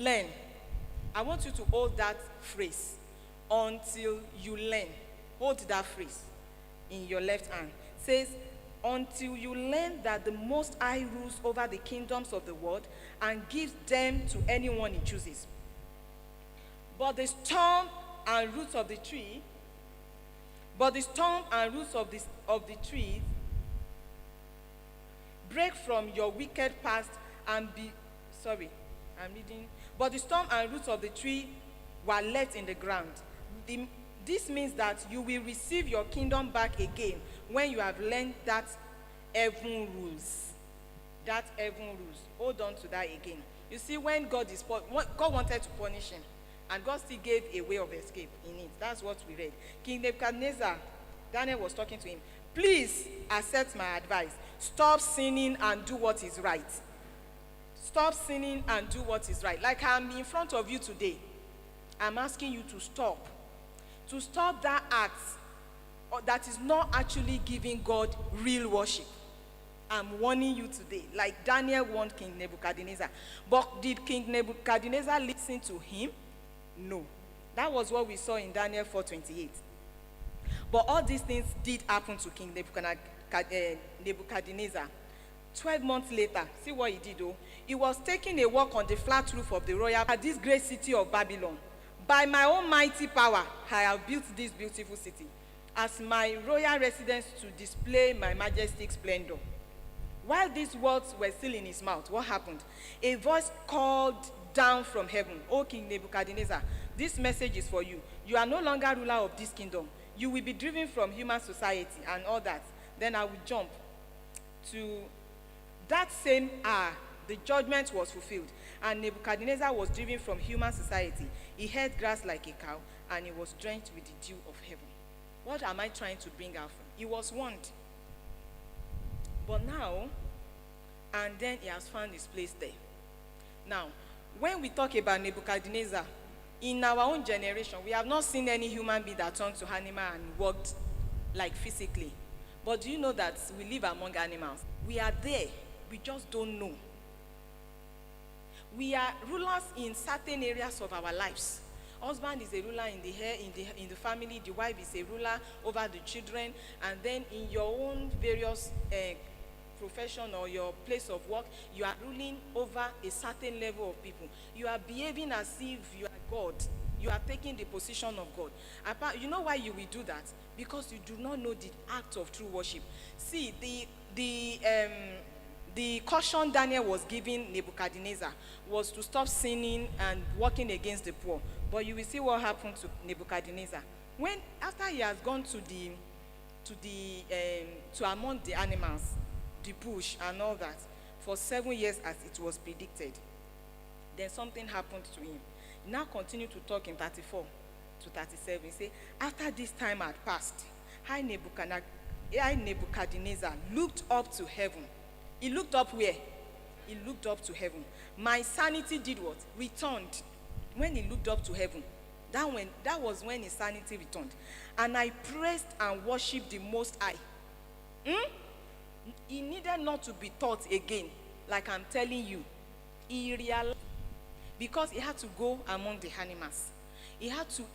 learn. I want you to hold that phrase. Until you learn. Hold that phrase in your left hand. It says, until you learn that the Most High rules over the kingdoms of the world and gives them to anyone he chooses. But the storm and roots of the tree, break from your wicked past and be, but the storm and roots of the tree were left in the ground. This means that you will receive your kingdom back again when you have learned that heaven rules. That heaven rules. Hold on to that again. You see, when God wanted to punish him, and God still gave a way of escape in it. That's what we read. King Nebuchadnezzar, Daniel was talking to him. Please accept my advice. Stop sinning and do what is right. Stop sinning and do what is right. Like I'm in front of you today. I'm asking you to stop. To stop that act that is not actually giving God real worship. I'm warning you today. Like Daniel warned King Nebuchadnezzar. But did King Nebuchadnezzar listen to him? No. That was what we saw in Daniel 4:28. But all these things did happen to King Nebuchadnezzar. 12 months later, see what he did though. He was taking a walk on the flat roof of the royal at this great city of Babylon. By my own mighty power, I have built this beautiful city as my royal residence to display my majestic splendor. While these words were still in his mouth, what happened? A voice called down from heaven, O King Nebuchadnezzar, this message is for you. You are no longer ruler of this kingdom. You will be driven from human society and all that. Then I will jump to that same hour. The judgment was fulfilled, and Nebuchadnezzar was driven from human society. He ate grass like a cow, and he was drenched with the dew of heaven. What am I trying to bring out from? He was warned. But now, and then he has found his place there. Now, when we talk about Nebuchadnezzar, in our own generation, we have not seen any human being that turned to animal and walked like physically. But do you know that we live among animals? We are there. We just don't know. We are rulers in certain areas of our lives. Husband is a ruler in the family. The wife is a ruler over the children. And then in your own various profession or your place of work, you are ruling over a certain level of people. You are behaving as if you are God. You are taking the position of God. You know why you will do that? Because you do not know the act of true worship. See, the caution Daniel was giving Nebuchadnezzar was to stop sinning and working against the poor. But you will see what happened to Nebuchadnezzar. After he has gone to among the animals, the bush and all that, for 7 years as it was predicted, then something happened to him. Now continue to talk in 34 to 37. He say, after this time had passed, I Nebuchadnezzar looked up to heaven. He looked up where? He looked up to heaven. My sanity did what? Returned. When he looked up to heaven, that was when his sanity returned. And I praised and worshipped the Most High. He needed not to be taught again, like I'm telling you. He realized, because he had to go among the animals. He had to